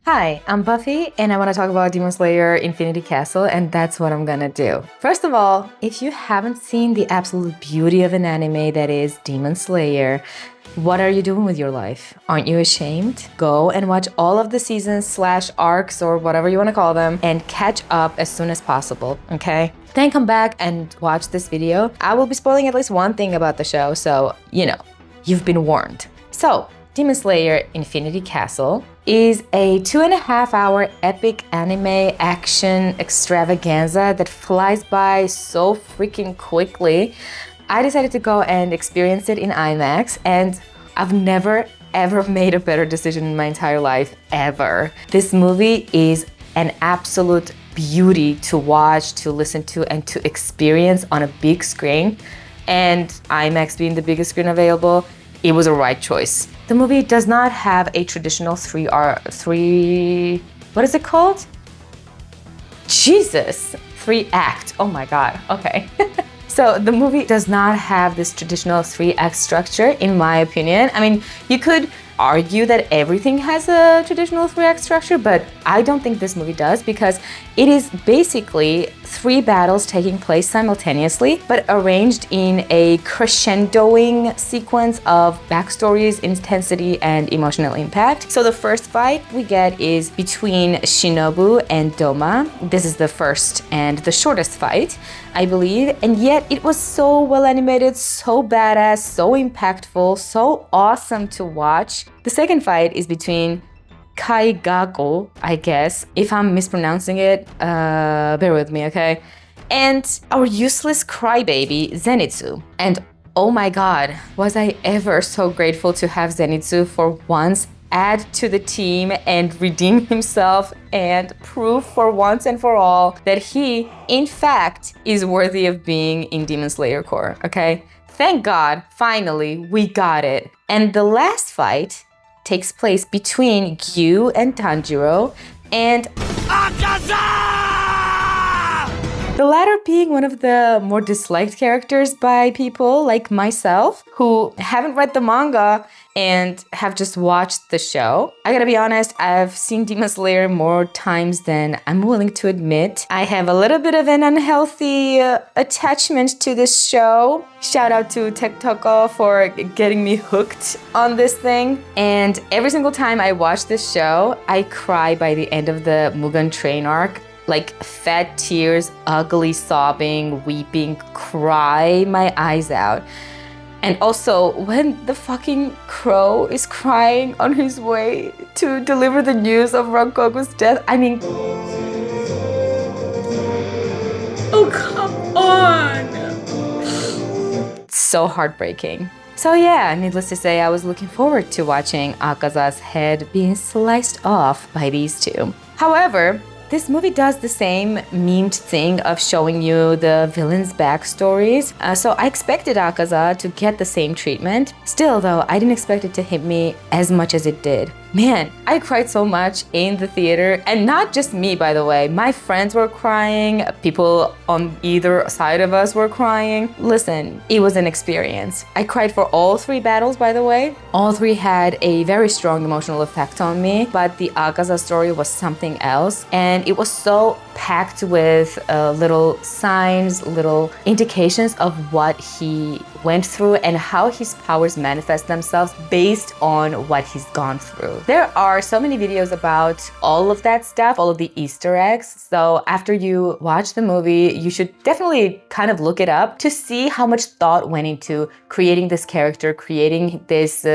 Hi, I'm Buffy, and I want to talk about Demon Slayer Infinity Castle, and that's what I'm gonna do. First of all, if you haven't seen the absolute beauty of an anime that is Demon Slayer, what are you doing with your life? Aren't you ashamed? Go and watch all of the seasons / arcs or whatever you want to call them and catch up as soon as possible, okay? Then come back and watch this video. I will be spoiling at least one thing about the show, so, you've been warned. So, Demon Slayer Infinity Castle is a 2.5-hour epic anime action extravaganza that flies by so freaking quickly. I decided to go and experience it in IMAX, and I've never ever made a better decision in my entire life, ever. This movie is an absolute beauty to watch, to listen to, and to experience on a big screen. And IMAX being the biggest screen available, it was a right choice. The movie does not have a traditional what is it called? Jesus, 3-act. Oh my God, okay. So the movie does not have this traditional 3-act structure, in my opinion. I mean, you could argue that everything has a traditional 3-act structure, but I don't think this movie does, because it is basically 3 battles taking place simultaneously, but arranged in a crescendoing sequence of backstories, intensity, and emotional impact. So the first fight we get is between Shinobu and Doma. This is the first and the shortest fight, I believe, and yet it was so well animated, so badass, so impactful, so awesome to watch. The second fight is between Kaigago, I guess. If I'm mispronouncing it, bear with me, okay? And our useless crybaby, Zenitsu. And oh my God, was I ever so grateful to have Zenitsu for once add to the team and redeem himself and prove for once and for all that he, in fact, is worthy of being in Demon Slayer Corps, okay? Thank God, finally, we got it. And the last fight takes place between Gyu and Tanjiro, and the latter being one of the more disliked characters by people like myself who haven't read the manga and have just watched the show. I gotta be honest, I've seen Demon Slayer more times than I'm willing to admit. I have a little bit of an unhealthy attachment to this show. Shout out to TikTok for getting me hooked on this thing. And every single time I watch this show, I cry by the end of the Mugen Train arc. Like fat tears, ugly sobbing, weeping, cry my eyes out. And also, when the fucking crow is crying on his way to deliver the news of Rangoku's death, I mean... Oh, come on! So heartbreaking. So yeah, needless to say, I was looking forward to watching Akaza's head being sliced off by these two. However, this movie does the same memed thing of showing you the villains' backstories. So I expected Akaza to get the same treatment. Still though, I didn't expect it to hit me as much as it did. Man, I cried so much in the theater, and not just me, by the way. My friends were crying, people on either side of us were crying. Listen, it was an experience. I cried for all 3 battles, by the way. All 3 had a very strong emotional effect on me, but the Akaza story was something else, and it was so packed with little signs, little indications of what he went through and how his powers manifest themselves based on what he's gone through. There are so many videos about all of that stuff, all of the Easter eggs. So after you watch the movie, you should definitely kind of look it up to see how much thought went into creating this character, creating these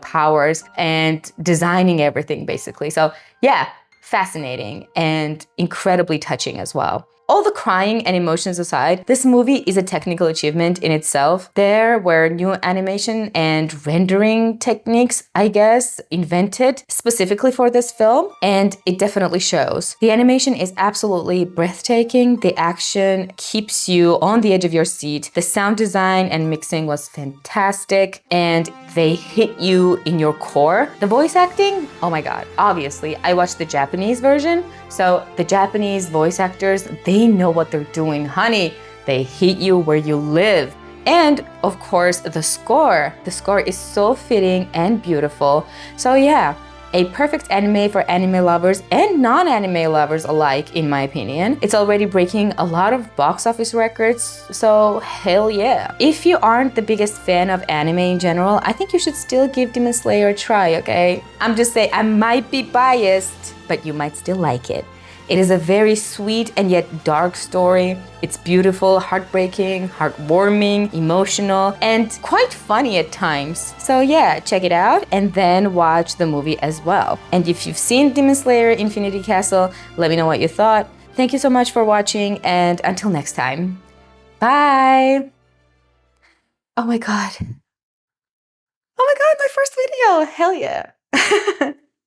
powers, and designing everything basically. So yeah, fascinating and incredibly touching as well. All the crying and emotions aside, this movie is a technical achievement in itself. There were new animation and rendering techniques, I guess, invented specifically for this film, and it definitely shows. The animation is absolutely breathtaking. The action keeps you on the edge of your seat. The sound design and mixing was fantastic, and they hit you in your core. The voice acting, oh my God. Obviously, I watched the Japanese version, so the Japanese voice actors, they know what they're doing, honey. They hit you where you live. And of course, the score. The score is so fitting and beautiful. So yeah, A perfect anime for anime lovers and non-anime lovers alike, in my opinion. It's already breaking a lot of box office records, so hell yeah. If you aren't the biggest fan of anime in general, I think you should still give Demon Slayer a try, okay? I'm just saying, I might be biased, but you might still like it. It is a very sweet and yet dark story. It's beautiful, heartbreaking, heartwarming, emotional, and quite funny at times. So yeah, check it out and then watch the movie as well. And if you've seen Demon Slayer Infinity Castle, let me know what you thought. Thank you so much for watching, and until next time, bye! Oh my god. Oh my god, my first video! Hell yeah!